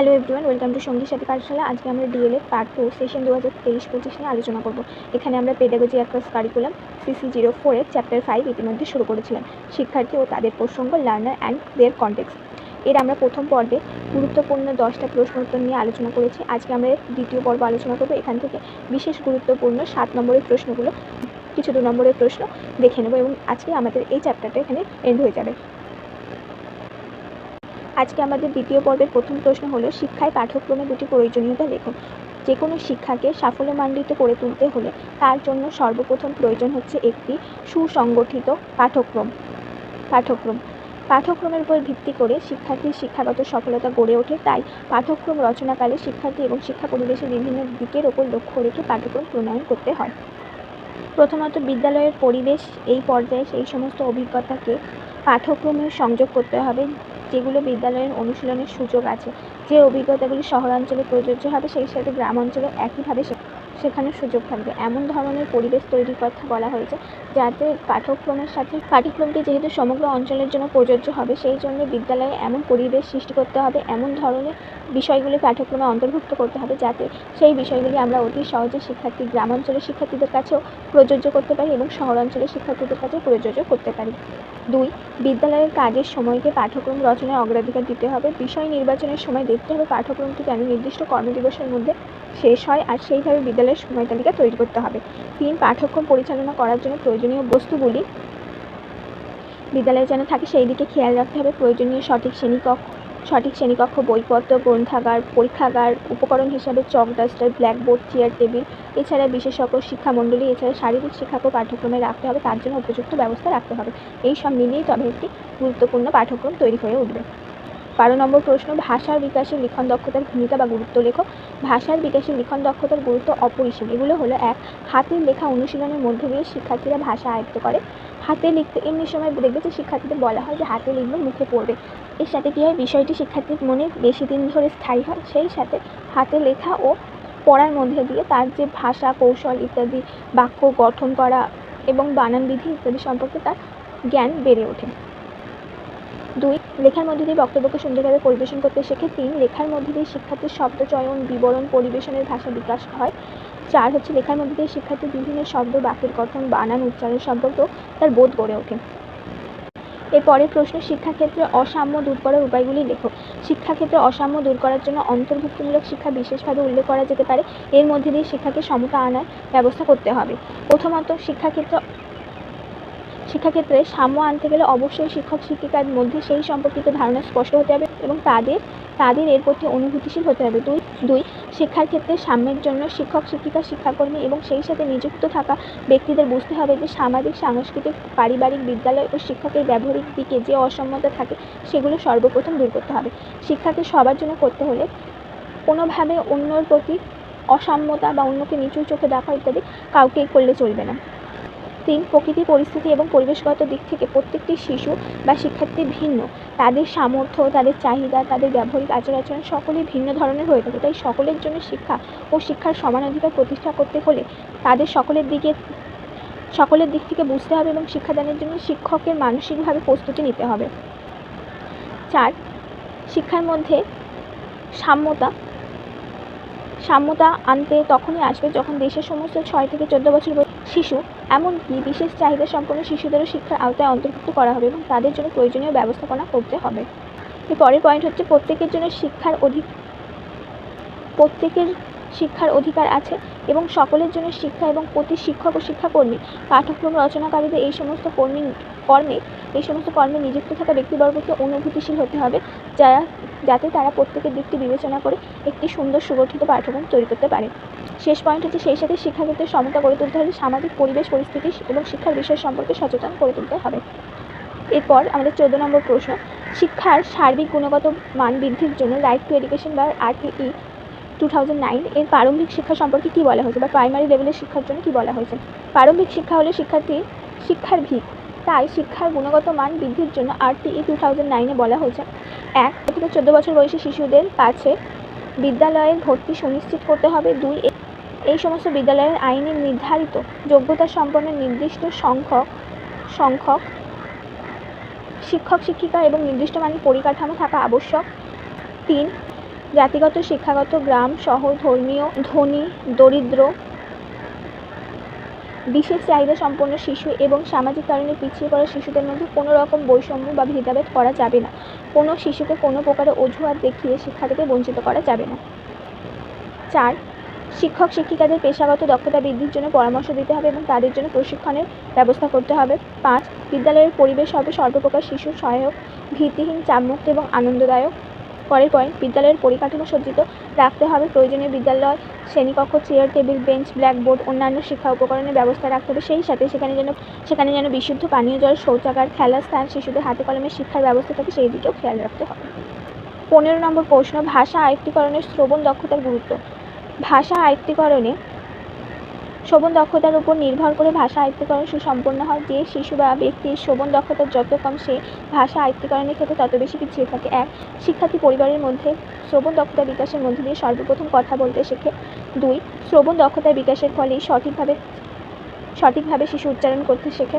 Hello everyone, welcome to সঙ্গীর সাথে পাঠশালা। আজকে আমরা ডিএলএড পার্ট 2 সেশন 2023-25 নিয়ে আলোচনা করব। এখানে আমরা পেডাগজি অ্যাক্রস কারিকুলাম CC04 এর চ্যাপ্টার 5 ইতিমধ্যে শুরু করেছিলাম, শিক্ষার্থী ও তাদের প্রসঙ্গ, লার্নার অ্যান্ড দেয়ার কনটেক্সট। এর আমরা প্রথম পর্বে গুরুত্বপূর্ণ 10টা প্রশ্ন উত্তর নিয়ে আলোচনা করেছি। আজকে আমরা দ্বিতীয় পর্ব আলোচনা করব। এখান থেকে বিশেষ গুরুত্বপূর্ণ 7 নম্বরের প্রশ্নগুলো, কিছু 2 নম্বরের প্রশ্ন দেখে নেব এবং আজকে আমাদের এই চ্যাপ্টারটা এখানে এন্ড হয়ে যাবে। আজকে আমাদের দ্বিতীয় পর্বের প্রথম প্রশ্ন হলো, শিক্ষায় পাঠ্যক্রমে দুটি প্রয়োজনীয়তা লেখো। যে কোনো শিক্ষাকে সাফল্যমণ্ডিত করে তুলতে হলে তার জন্য সর্বপ্রথম প্রয়োজন হচ্ছে একটি সুসংগঠিত পাঠ্যক্রমের উপর ভিত্তি করে শিক্ষার্থীর শিক্ষাগত সফলতা গড়ে ওঠে। তাই পাঠ্যক্রম রচনাকালে শিক্ষার্থী এবং শিক্ষা পরিবেশের বিভিন্ন দিকের ওপর লক্ষ্য রেখে পাঠ্যক্রম প্রণয়ন করতে হয়। প্রথমত, বিদ্যালয়ের পরিবেশ এই পর্যায়ে সেই সমস্ত অভিজ্ঞতাকে পাঠ্যক্রমে সংযোগ করতে হবে যেগুলো বিদ্যালয়ের অনুশীলনের সুযোগ আছে। যে অভিজ্ঞতাগুলি শহরাঞ্চলে প্রযোজ্য হবে সেই সাথে গ্রাম অঞ্চলে একইভাবে শেখানোর সুযোগ থাকবে। এমন ধরনের পরিবেশ তৈরির কথা বলা হয়েছে যাতে পাঠ্যক্রমটি যেহেতু সমগ্র অঞ্চলের জন্য প্রযোজ্য হবে, সেই জন্য বিদ্যালয়ে এমন পরিবেশ সৃষ্টি করতে হবে, এমন ধরনের বিষয়গুলি পাঠ্যক্রমে অন্তর্ভুক্ত করতে হবে যাতে সেই বিষয়গুলি আমরা অতি সহজে গ্রামাঞ্চলের শিক্ষার্থীদের কাছেও প্রযোজ্য করতে পারি এবং শহরাঞ্চলের শিক্ষার্থীদের কাছেও প্রযোজ্য করতে পারি। 2. বিদ্যালয়ের কাজের সময়কে পাঠ্যক্রম রচনায় অগ্রাধিকার দিতে হবে। বিষয় নির্বাচনের সময় দেখতে হবে পাঠ্যক্রমটি কেন নির্দিষ্ট কর্মদিবসের মধ্যে শেষ হয় আর সেইভাবে বিদ্যালয়ের সময় তালিকা তৈরি করতে হবে। 3. পাঠ্যক্রম পরিচালনা করার জন্য প্রয়োজনীয় বস্তুগুলি বিদ্যালয়ে যেন থাকে সেই দিকে খেয়াল রাখতে হবে। প্রয়োজনীয় সঠিক শ্রেণীকক্ষ, বইপত্র, গ্রন্থাগার, পরীক্ষাগার, উপকরণ হিসাবে চক, ডাস্টার, ব্ল্যাকবোর্ড, চেয়ার, টেবিল, এছাড়া বিশেষজ্ঞ শিক্ষামণ্ডলী, এছাড়া শারীরিক শিক্ষাকেও পাঠ্যক্রমে রাখতে হবে, তার জন্য উপযুক্ত ব্যবস্থা রাখতে হবে। এই সব মিলিয়েই তবে একটি গুরুত্বপূর্ণ পাঠ্যক্রম তৈরি হয়ে উঠবে। 12 নম্বর প্রশ্ন, ভাষার বিকাশে লিখন দক্ষতার ভূমিকা বা গুরুত্ব লেখো। ভাষার বিকাশে লিখন দক্ষতার গুরুত্ব অপরিসীম। এগুলো হলো: 1. হাতের লেখা অনুশীলনের মধ্যে দিয়ে শিক্ষার্থীরা ভাষা আয়ত্ত করে। হাতে লিখতে এমনি সময় দেখবে যে শিক্ষার্থীদের বলা হয় যে হাতে লিখবে, মুখে পড়বে। এর সাথে কী হয়, বিষয়টি শিক্ষার্থীর মনে বেশি দিন ধরে স্থায়ী হয়। সেই সাথে হাতে লেখা ও পড়ার মধ্যে দিয়ে তার যে ভাষা কৌশল ইত্যাদি, বাক্য গঠন করা এবং বানানবিধি ইত্যাদি সম্পর্কে তার জ্ঞান বেড়ে ওঠে। 2. লেখার মধ্যে দিয়ে বক্তব্যকে সুন্দরভাবে পরিবেশন করতে শেখে। 3. লেখার মধ্যে দিয়ে শিক্ষার্থীর শব্দচয়ন, বিবরণ, পরিবেশনের ভাষা বিকাশ হয়। 4. লেখার মধ্যে দিয়ে শিক্ষার্থীর বিভিন্ন শব্দ, বাক্যের গঠন, বানান, উচ্চারণ সম্পর্কেও তার বোধ গড়ে ওঠে। এর পরের প্রশ্ন, শিক্ষাক্ষেত্রে অসাম্য দূর করার উপায়গুলি লেখো। শিক্ষাক্ষেত্রে অসাম্য দূর করার জন্য অন্তর্ভুক্তিমূলক শিক্ষা বিশেষভাবে উল্লেখ করা যেতে পারে। এর মধ্যে দিয়ে শিক্ষাকে সমতা আনার ব্যবস্থা করতে হবে। প্রথমত, শিক্ষাক্ষেত্রে সাম্য আনতে গেলে অবশ্যই শিক্ষক শিক্ষিকার মধ্যে সেই সম্পর্কিত ধারণা স্পষ্ট হতে হবে এবং তাদের এর প্রতি অনুভূতিশীল হতে হবে। 2. শিক্ষার ক্ষেত্রে সাম্যের জন্য শিক্ষক শিক্ষিকা, শিক্ষাকর্মী এবং সেই সাথে নিযুক্ত থাকা ব্যক্তিদের বুঝতে হবে যে সামাজিক, সাংস্কৃতিক, পারিবারিক, বিদ্যালয় ও শিক্ষকের ব্যবহারিক দিকে যে অসাম্যতা থাকে সেগুলো সর্বপ্রথম দূর করতে হবে। শিক্ষাকে সবার জন্য করতে হলে কোনোভাবে অন্যর প্রতি অসাম্যতা বা অন্যকে নিচু চোখে দেখা ইত্যাদি কাউকেই করলে চলবে না। 3. প্রকৃতি, পরিস্থিতি এবং পরিবেশগত দিক থেকে প্রত্যেকটি শিশু বা শিক্ষার্থী ভিন্ন। তাদের সামর্থ্য, তাদের চাহিদা, তাদের ব্যবহারিক আচার-আচরণ সকলেই ভিন্ন ধরনের হয়ে থাকে। তাই সকলের জন্য শিক্ষা ও শিক্ষার সমান অধিকার প্রতিষ্ঠা করতে হলে তাদের সকলের দিক থেকে বুঝতে হবে এবং শিক্ষাদানের জন্য শিক্ষকের মানসিকভাবে প্রস্তুতি নিতে হবে। 4. শিক্ষার মধ্যে সাম্যতা আনতে তখনই আসবে যখন দেশের সমস্ত 6 থেকে 14 বছর বয়সী শিশু, এমনকি বিশেষ চাহিদা সম্পন্ন শিশুদেরও শিক্ষার আওতায় অন্তর্ভুক্ত করা হবে এবং তাদের জন্য প্রয়োজনীয় ব্যবস্থাপনা করতে হবে। এর পরের পয়েন্ট হচ্ছে, প্রত্যেকের শিক্ষার অধিকার আছে এবং সকলের জন্য শিক্ষা এবং প্রতি শিক্ষক ও শিক্ষাকর্মী, পাঠ্যক্রম রচনাকারীদের এই সমস্ত কর্মে নিযুক্ত থাকা ব্যক্তিবর্গকে অনুভূতিশীল হতে হবে যাতে তারা প্রত্যেকের দিকটি বিবেচনা করে একটি সুন্দর সুগঠিত পাঠ্যক্রম তৈরি করতে পারে। শেষ পয়েন্ট হচ্ছে, সেই সাথে শিক্ষাক্ষেত্রে সমতা গড়ে তুলতে হলে সামাজিক পরিবেশ পরিস্থিতি এবং শিক্ষার বিষয় সম্পর্কে সচেতন করে তুলতে হবে। এরপর আমাদের 14 নম্বর প্রশ্ন, শিক্ষার সার্বিক গুণগত মান বৃদ্ধির জন্য রাইট টু এডুকেশন বা RTE 2009 এর প্রারম্ভিক শিক্ষা সম্পর্কে কী বলা হয়েছে বা প্রাইমারি লেভেলের শিক্ষার জন্য কী বলা হয়েছে। প্রারম্ভিক শিক্ষা হলো শিক্ষার ভিত। তাই শিক্ষার গুণগত মান বৃদ্ধির জন্য RTE 2009-এ বলা হয়েছে: 1. থেকে 14 বছর বয়সী শিশুদের কাছে বিদ্যালয়ের ভর্তি সুনিশ্চিত করতে হবে। 2. এই সমস্ত বিদ্যালয়ের আইনে নির্ধারিত যোগ্যতা সম্পন্ন নির্দিষ্ট সংখ্যক শিক্ষক শিক্ষিকা এবং নির্দিষ্ট মানের পরিকাঠামো থাকা আবশ্যক। 3. জাতিগত, শিক্ষাগত, গ্রাম, শহর, ধর্মীয়, ধনী, দরিদ্র, বিশেষ চাহিদা সম্পন্ন শিশু এবং সামাজিক কারণে পিছিয়ে পড়া শিশুদের মধ্যে কোনো রকম বৈষম্য বা ভেদাভেদ করা যাবে না। কোনো শিশুকে কোনো প্রকারে অজুহাত দেখিয়ে শিক্ষা থেকে বঞ্চিত করা যাবে না। 4. শিক্ষক শিক্ষিকাদের পেশাগত দক্ষতা বৃদ্ধির জন্য পরামর্শ দিতে হবে এবং তাদের জন্য প্রশিক্ষণের ব্যবস্থা করতে হবে। 5. বিদ্যালয়ের পরিবেশ হবে সর্বপ্রকার শিশুর সহায়ক, ভীতিহীন, চাপমুক্ত এবং আনন্দদায়ক। পরের পয়েন্ট, বিদ্যালয়ের পরিকাঠামো সজ্জিত রাখতে হবে। প্রয়োজনীয় বিদ্যালয় শ্রেণীকক্ষ, চেয়ার, টেবিল, বেঞ্চ, ব্ল্যাকবোর্ড, অন্যান্য শিক্ষা উপকরণের ব্যবস্থা রাখতে হবে। সেই সাথে সেখানে যেন বিশুদ্ধ পানীয় জল, শৌচাগার, খেলার স্থান, শিশুদের হাতে কলমে শিক্ষার ব্যবস্থা থাকে, সেই দিকেও খেয়াল রাখতে হবে। 15 নম্বর প্রশ্ন, ভাষা আয়ত্তীকরণে শ্রবণ দক্ষতার গুরুত্ব। ভাষা আয়ত্তীকরণে শ্রবণ দক্ষতার উপর নির্ভর করে ভাষা আয়ত্তীকরণ সুসম্পন্ন হয়। যে শিশু বা ব্যক্তির শ্রবণ দক্ষতা যত কম, সে ভাষা আয়ত্তীকরণের ক্ষেত্রে তত বেশি পিছিয়ে থাকে। 1. শিক্ষার্থী পরিবারের মধ্যে শ্রবণ দক্ষতা বিকাশের মধ্যে দিয়ে সর্বপ্রথম কথা বলতে শেখে। 2. শ্রবণ দক্ষতার বিকাশের ফলে সঠিকভাবে শিশু উচ্চারণ করতে শেখে।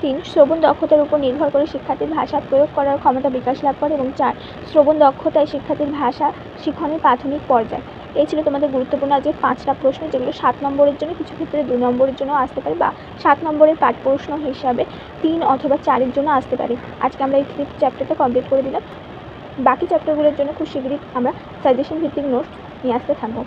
3. শ্রবণ দক্ষতার উপর নির্ভর করে শিক্ষার্থীর ভাষা প্রয়োগ করার ক্ষমতা বিকাশ লাভ করে। এবং 4. শ্রবণ দক্ষতায় শিক্ষার্থীর ভাষা শিখনের প্রাথমিক পর্যায়। এই ছিল তোমাদের গুরুত্বপূর্ণ আজকের 5টা প্রশ্ন, যেগুলো 7 নম্বরের জন্য, কিছু ক্ষেত্রে 2 নম্বরের জন্য আসতে পারে, বা 7 নম্বরের পাঠ প্রশ্ন হিসাবে 3 অথবা 4-এর জন্য আসতে পারে। আজকে আমরা এই 5th চ্যাপ্টারটা কমপ্লিট করে দিলাম। বাকি চ্যাপ্টারগুলোর জন্য খুব শীঘ্রই আমরা সাজেশন ভিত্তিক নোটস নিয়ে আসতে থাকবো।